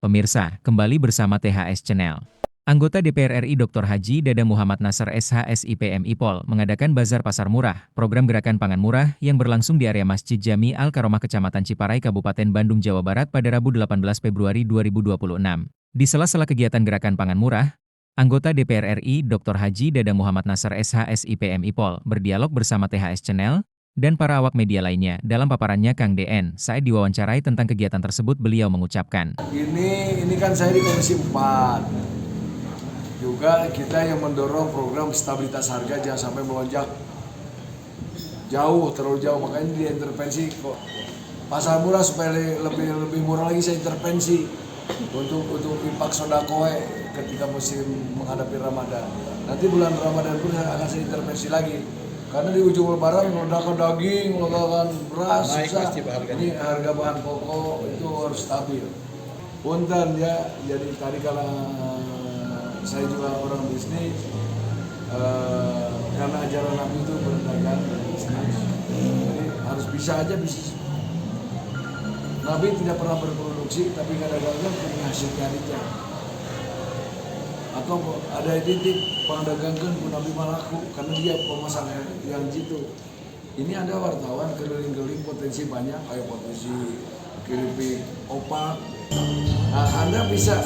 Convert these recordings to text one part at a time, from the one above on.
Pemirsa, kembali bersama THS Channel. Anggota DPR RI Dr. Haji Dada Muhammad Nasr SHSIPM IPOL mengadakan Bazar Pasar Murah, program gerakan pangan murah yang berlangsung di area Masjid Jami Al-Karomah Kecamatan Ciparai, Kabupaten Bandung, Jawa Barat pada Rabu 18 Februari 2026. Di sela-sela kegiatan gerakan pangan murah, anggota DPR RI Dr. Haji Dada Muhammad Nasr SHSIPM IPOL berdialog bersama THS Channel dan para awak media lainnya. Dalam paparannya, Kang DN saat diwawancarai tentang kegiatan tersebut, beliau mengucapkan, Ini kan saya di Komisi 4. Juga kita yang mendorong program stabilitas harga jangan sampai melonjak terlalu jauh. Makanya dia intervensi kok pasar murah supaya lebih murah lagi, saya intervensi untuk impak sodakoe ketika musim menghadapi Ramadan. Nanti bulan Ramadan pun akan saya intervensi lagi. Karena di ujung lebaran meledakan daging, meledakan beras, susah. Ini harga bahan pokok itu harus stabil. Punten ya, jadi tadi kalau saya juga orang bisnis, karena ajaran Nabi itu berdagang dan bisnis. Jadi harus bisa aja bisnis. Nabi tidak pernah berproduksi, tapi kadang-kadang menghasilkan itu. Atau ada titik pangdagangkan pun Nabi malaku karena dia pemasang yang jitu. Ini ada wartawan keliling-keliling potensi banyak, kayak potensi keripik opak. Nah, Anda bisa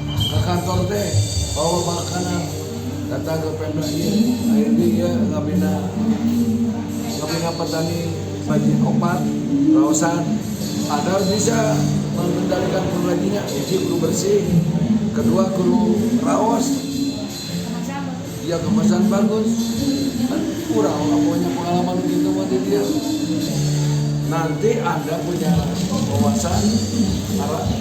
ke kantor teh bawa makanan, datang ke Pemda ini ya nggak bina petani baju opak, raosan. Anda harus bisa mengendalikan pengrajinnya, kudu bersih. Kedua, kudu raos, dia kemasan bagus, kan kurang punya pengalaman begitu mati dia. Nanti Anda punya wawasan,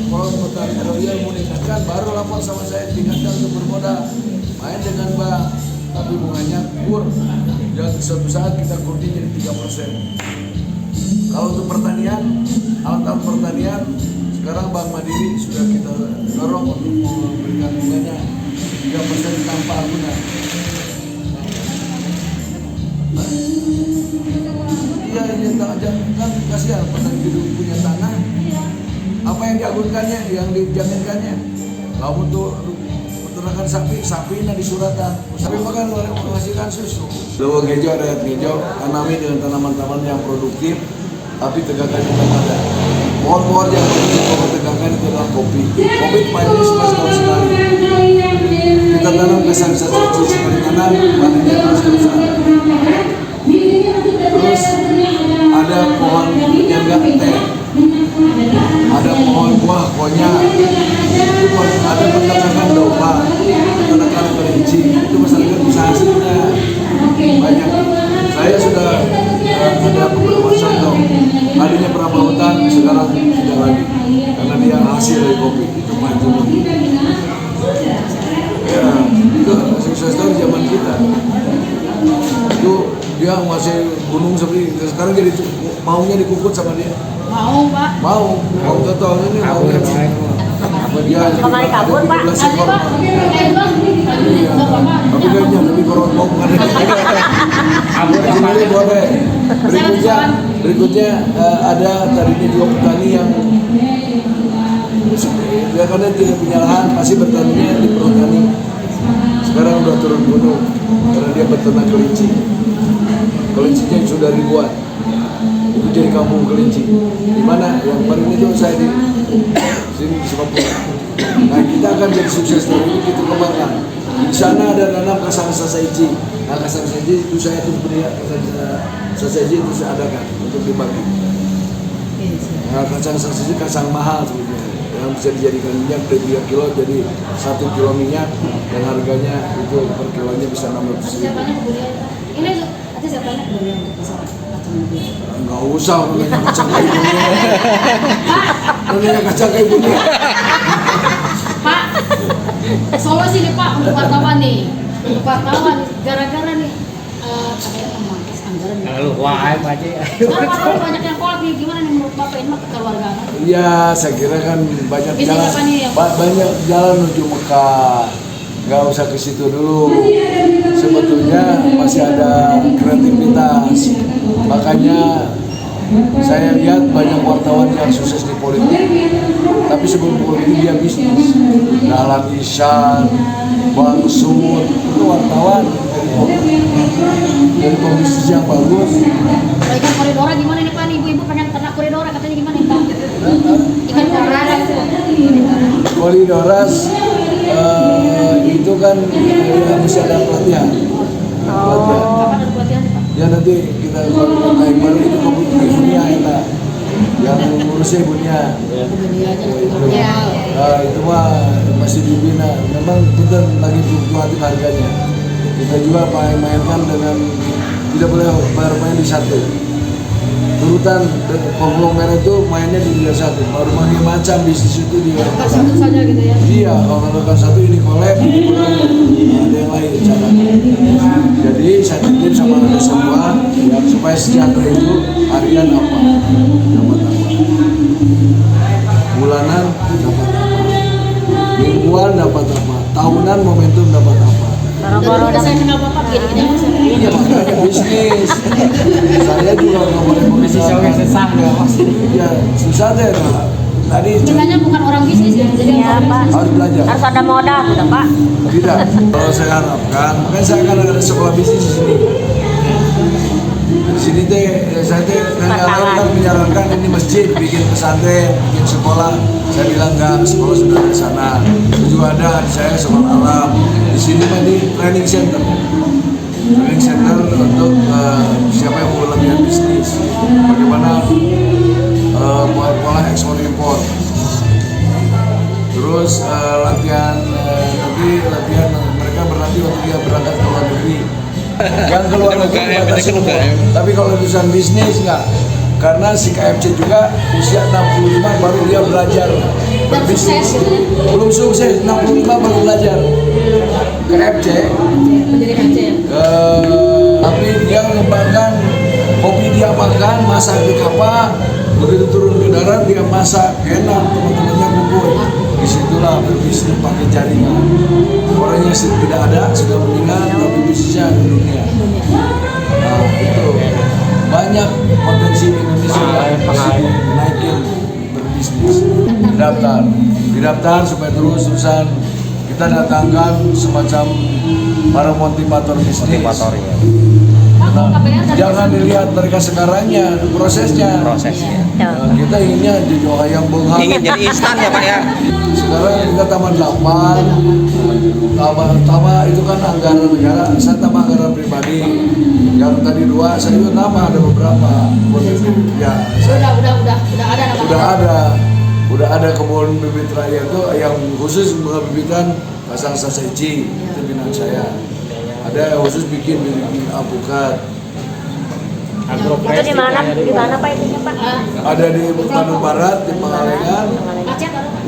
kalau petani royal mau meningkatkan, baru lapor sama saya, tingkatkan untuk bermodal, main dengan bank, tapi bunganya kur, dan suatu saat kita kurdi jadi 3%. Kalau untuk pertanian, alat pertanian, sekarang Bank Mandiri sudah kita dorong untuk memberikan bunganya 3% tanpa agunan. Iya, ini kan kasihan petani hidup punya tanah. Apa yang diagunkannya, yang dijaminkannya? Kamu tuh peternakan sapi di suratan. Sapi makan menghasilkan susu. Lalu ngejo ada ngejo, tanami dengan tanaman-tanaman yang produktif, tapi tegakannya tak ada. Pohon-pohon yang perlu tegakkan itu adalah kopi. Kopi panennya 11 tahun sekali. Kita tanam kesan satu sekali tanam, panennya terus. Terus ada pohon penyangga teh, ada pohon buah konyak, ada peternakan domba, peternakan kelinci. Itu masyarakat bisa hasilnya banyak. Saya sudah ada beberapa contoh. Tadinya berapa hutan, sekarang tidak lagi karena dia hasil dari kopi. Itu maju. Ya, itu sukses dari zaman kita. Itu dia masih gunung seperti sekarang, jadi maunya dikukut sama dia. Mau, Pak. Mau total ini mau. Dia kemarin kabur, Pak. Tapi kayaknya lebih korban mau kan. Ini boleh. Berikutnya ada tadinya dua petani yang dia karena tidak punya lahan masih bertaninya di perhutani. Sekarang udah turun gunung karena dia beternak kelinci. Kelincinya sudah ribuan. Itu jadi kampung kelinci. Di mana yang paling itu saya di sini di Sukabumi. Nah, kita akan jadi sukses dari itu kita kembangkan. Di sana ada tanam kasang sasaiji. Nah, kasang sasaiji itu saya tuh beri sasaiji itu saya adakan untuk dibagi. Nah, kasang sasaiji kasang mahal sebenarnya. Yang bisa dijadikan minyak dari 3 kilo jadi 1 kilo minyak dan harganya itu per kilonya bisa 600.000. Ini ada siapa yang boleh Enggak usah namanya kacang kayak gini. Namanya kacang kayak gini. Pak, solusi nih Pak untuk wartawan nih. Untuk wartawan gara-gara nih ada memangkas anggaran. Lalu wah aja. Sekarang wartawan banyak yang kolak nih, gimana nih menurut Bapak ini mah kekeluargaan? Iya, saya kira kan banyak Bisnis jalan, apa nih yang- banyak jalan menuju Mekah. Nggak usah ke situ dulu. Sebetulnya masih ada kreativitas. Makanya Saya lihat banyak wartawan yang sukses di politik, tapi sebelum politik dia bisnis. Dahlan Iskan, Bang Sud, itu wartawan dari pembisnis yang bagus. Kalau ikan koridora gimana nih Pak? Ibu-ibu pengen ternak koridora katanya gimana nih Pak? Ikan koridora Koridoras itu kan mesti ada pelatihan. kapan ada pelatihan nih Pak? Ya nanti kita kalau kayak baru itu kebutuhan ibunya ya, yang ngurusnya ibunya. Dunia aja Ya. Nah, itu mah masih dibina. Memang kita lagi fluktuatif harganya. Kita juga mainkan dengan tidak boleh bermain di satu. Turutan konglomerat itu mainnya di Liga 1. Berbagai macam bisnis itu dia. bukan satu saja gitu ya. Iya, kalau kan satu ini collab, ini kurang, ada yang lain cara. Jadi saya titip sama anda semua, ya, supaya sejahtera itu harian apa, dapat apa, bulanan dapat apa, mingguan dapat apa, tahunan momentum dapat apa. Boro-boro Dari saya kenal Bapak gini-gini aja saya. Iya makanya bisnis. Saya juga nggak boleh bisnis sesah ya mas. Ya susah deh. Nah. Tadi Sebenarnya bukan orang bisnis ya, jadi Ya, orang Pak. bisnis. harus belajar. harus ada modal, udah Pak. Tidak. Kalau saya harapkan, makanya saya akan ada sekolah bisnis di sini. Di sini teh, saya teh yang lain kan menyarankan ini masjid, bikin pesantren, bikin sekolah. Saya bilang enggak, sekolah sudah di sana. Itu juga ada di saya sekolah alam. Di sini mah di training center. Training center untuk siapa yang mau latihan bisnis, bagaimana pola ekspor impor. Terus latihan nanti latihan mereka berlatih waktu dia berangkat ke luar negeri. Yang keluar negeri batas semua. Tapi kalau urusan bisnis enggak. Karena si KFC juga usia 65 baru dia belajar berbisnis. Belum sukses 65 baru belajar. KFC Menjadi kaca ya. tapi dia mengembangkan kopi dia makan, masak di kapal, begitu turun ke darat dia masak enak, teman-temannya kumpul. Disitulah berbisnis pakai jaringan. Orangnya tidak ada, sudah meninggal, tapi bisnisnya di dunia. Nah itu banyak potensi Indonesia yang naikin berbisnis. Didaftar supaya terusan kita datangkan semacam para motivator bisnis. Pak, Nah, KPR tadi jangan dilihat mereka sekarangnya, prosesnya. Nah, kita inginnya jadi orang yang benghar. Ingin jadi instan ya Pak ya. Sekarang kita tambah 8, tambah itu kan anggaran negara, saya tambah anggaran pribadi. Yang tadi 2, saya juga tambah ada beberapa. Ya, saya udah ada kebun bibit raya itu yang khusus bibitan pasang saseji, itu binaan saya. Ada yang khusus bikin alpukat. Itu di mana? Di mana Pak itunya Pak? Ada di Bandung Barat, di Pangalengan, Macet ada Pak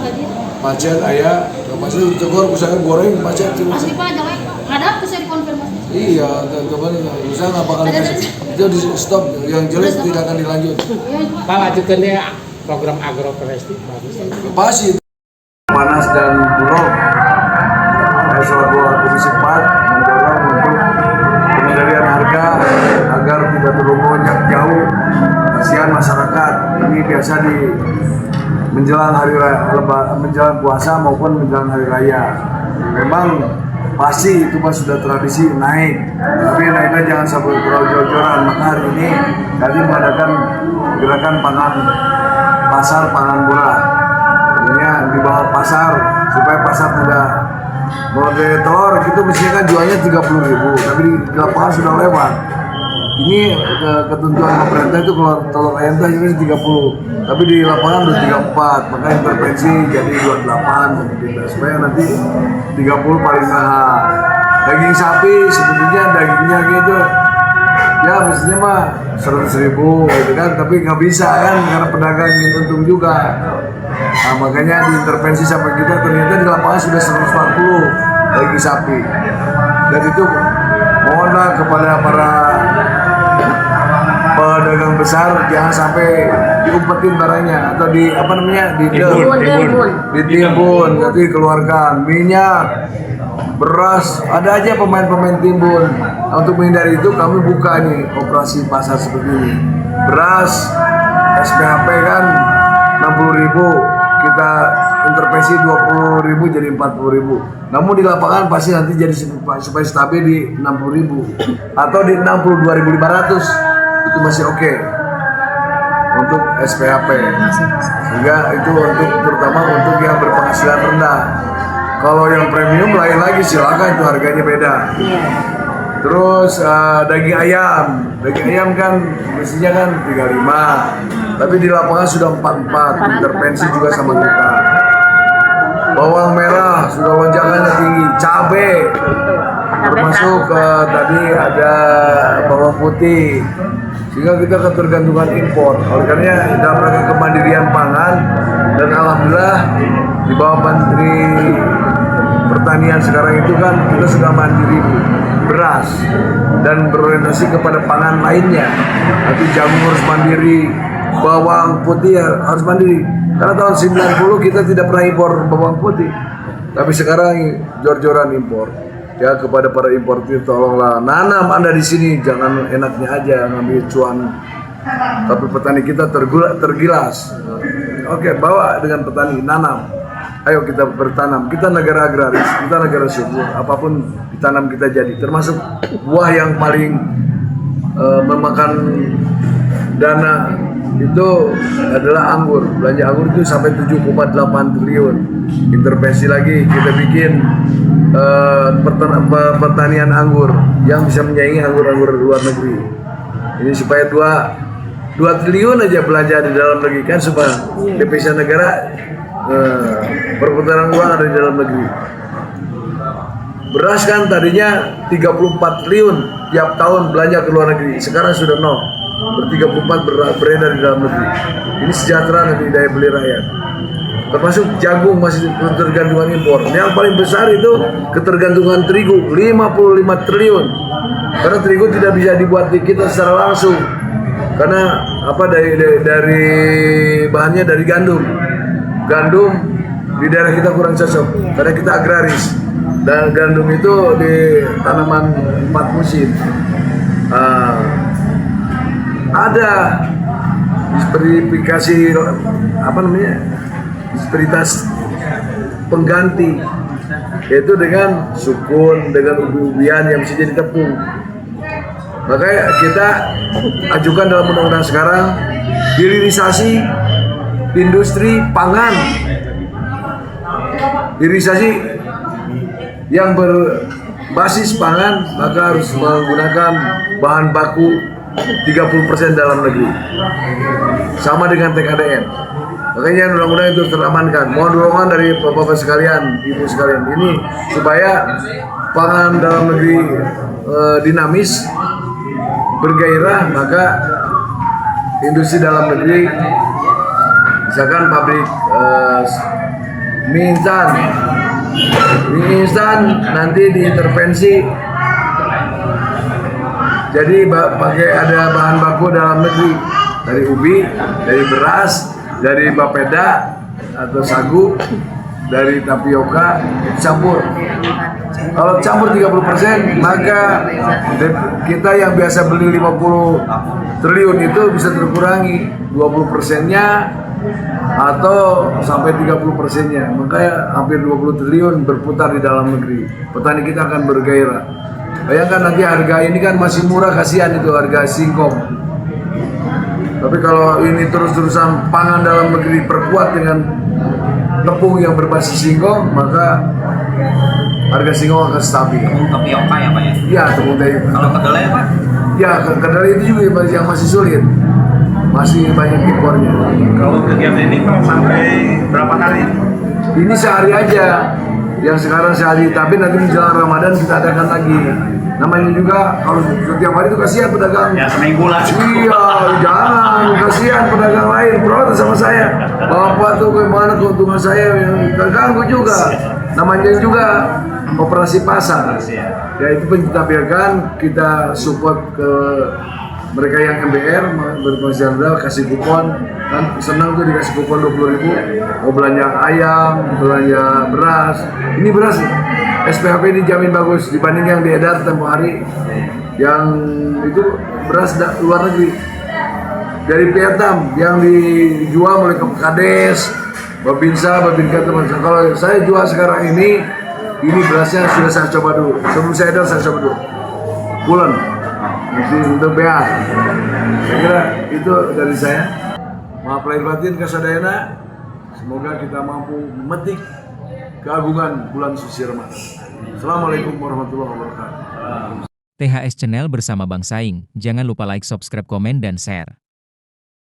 Haji. Pacet ayah, pasti ditegor, saya goreng pacet cuma. Asli Pak, jangan ada aku saya dikonfirmasi. Iya, kemarin usaha nggak bakal dikasih. Itu di stop, yang jelas tidak akan dilanjut. Iya Pak. Pak lanjutkan ya program agroforestry bagus. Pasti panas dan bulog. Saya selaku Komisi 4 mendorong untuk pengendalian harga agar tidak terlalu melonjak jauh. Kasihan masyarakat. Ini biasa di menjelang hari raya, menjelang puasa maupun menjelang hari raya. Memang pasti itu pas sudah tradisi naik, tapi naiknya jangan sampai terlalu jor-joran. Maka hari ini kami mengadakan gerakan pasar pangan murah. Artinya di bawah pasar supaya pasar tidak model telur gitu mestinya kan jualnya 30.000, tapi di lapangan sudah lewat. Ini ketentuan pemerintah itu kalau telur ayam itu 30, tapi di lapangan udah 34, maka intervensi jadi 28 gitu, supaya nanti 30 paling mahal. Daging sapi sebetulnya dagingnya gitu, ya mestinya mah 100.000 gitu kan, tapi nggak bisa kan karena pedagang ingin untung juga. Nah, makanya diintervensi sampai kita ternyata di lapangan sudah 140 daging sapi. Dan itu mohonlah kepada para pedagang besar jangan sampai diumpetin barangnya atau ditimbun, nanti keluarkan minyak, beras, ada aja pemain-pemain timbun. Nah, untuk menghindari itu kami buka nih operasi pasar seperti ini. beras SPHP kan 60.000, kita intervensi 20.000 jadi 40.000. Namun di lapangan pasti nanti jadi supaya stabil di 60.000 atau di 62.500 itu masih oke untuk SPHP. Sehingga itu untuk terutama untuk yang berpenghasilan rendah. Kalau yang premium lain lagi silakan, itu harganya beda. Terus daging ayam kan mestinya kan 35, tapi di lapangan sudah 44, intervensi juga sama kita. Bawang merah sudah lonjakannya tinggi, cabai termasuk tadi ada bawang putih, sehingga kita ketergantungan impor. Oleh karenanya dalam rangka kemandirian pangan, dan alhamdulillah di bawah Menteri Pertanian sekarang itu kan kita sudah mandiri beras dan berorientasi kepada pangan lainnya. Nanti jagung harus mandiri, bawang putih harus mandiri. Karena tahun 90 kita tidak pernah impor bawang putih, tapi sekarang jor-joran impor. Ya, kepada para importir tolonglah nanam Anda di sini, jangan enaknya aja ngambil cuan. Tapi petani kita tergilas. Oke, bawa dengan petani, nanam. Ayo kita bertanam. Kita negara agraris, kita negara subur. Apapun ditanam kita jadi. Termasuk buah yang paling memakan dana itu adalah anggur. Belanja anggur itu sampai 7,8 triliun. Intervensi lagi kita bikin pertanian anggur yang bisa menyaingi anggur-anggur luar negeri. Ini supaya 2 triliun aja belanja di dalam negeri kan, supaya devisa negara perputaran uang ada di dalam negeri. Beras kan tadinya 34 triliun tiap tahun belanja ke luar negeri, sekarang sudah 0. Ber-34 beredar di dalam negeri. Ini sejahtera nanti daya beli rakyat. Termasuk jagung masih ketergantungan impor. Yang paling besar itu ketergantungan terigu, 55 triliun. Karena terigu tidak bisa dibuat di kita secara langsung. Karena dari bahannya dari gandum. Gandum di daerah kita kurang cocok karena kita agraris, dan gandum itu di tanaman 4 musim. Ada diversifikasi disparitas pengganti, yaitu dengan sukun, dengan ubi-ubian yang bisa jadi tepung. Makanya kita ajukan dalam undang-undang sekarang hilirisasi industri pangan, hilirisasi yang berbasis pangan, maka harus menggunakan bahan baku 30% dalam negeri, sama dengan TKDN. Makanya undang-undang itu teramankan. Mohon dorongan dari bapak-bapak sekalian, ibu sekalian, ini supaya pangan dalam negeri dinamis, bergairah. Maka industri dalam negeri, misalkan pabrik mie instan nanti diintervensi, jadi pakai ada bahan baku dalam negeri, dari ubi, dari beras, dari bapeda atau sagu, dari tapioka, campur. Kalau campur 30%, maka kita yang biasa beli 50 triliun itu bisa terkurangi 20%-nya atau sampai 30%-nya. Makanya hampir 20 triliun berputar di dalam negeri. Petani kita akan bergairah. Bayangkan nanti harga ini kan masih murah, kasihan itu harga singkong. Tapi kalau ini terus-terusan pangan dalam negeri perkuat dengan tepung yang berbasis singkong, maka harga singkong akan stabil. Tepung tapioka ya Pak ya? Iya, tepung tapioka. Kalau kedelai ya Pak? Ya, kedelai itu juga yang masih sulit. Masih banyak impornya. Kalau kegiatan ini Pak sampai berapa kali? Ini sehari aja. Yang sekarang sehari, tapi nanti menjelang Ramadan kita adakan lagi. Namanya juga kalau setiap hari itu kasihan pedagang. Ya seminggu lah. Iya, jangan, kasihan pedagang lain protes sama saya. Bapak tuh bagaimana keuntungan saya, terganggu juga. Namanya juga operasi pasar. Ya itu pun kita biarkan, kita support ke mereka yang MBR berpenghasilan rendah, kasih kupon, kan senang tuh dikasih kupon 20.000, mau belanja ayam, belanja beras. Ini beras SPHP dijamin bagus dibanding yang diedar tempo hari, yang itu beras luar negeri. dari Vietnam yang dijual oleh Kades, Babinsa, Babinka teman-teman. Kalau saya jual sekarang ini berasnya sudah saya coba dulu. Sebelum saya edar saya coba dulu. Bulan, untuk BA. Saya kira itu dari saya. Maaf lahir batin kasadayana. Semoga kita mampu memetik keagungan bulan suci Ramadan. Assalamualaikum warahmatullahi wabarakatuh. THS Channel bersama Bang Saing. Jangan lupa like, subscribe, komen, dan share.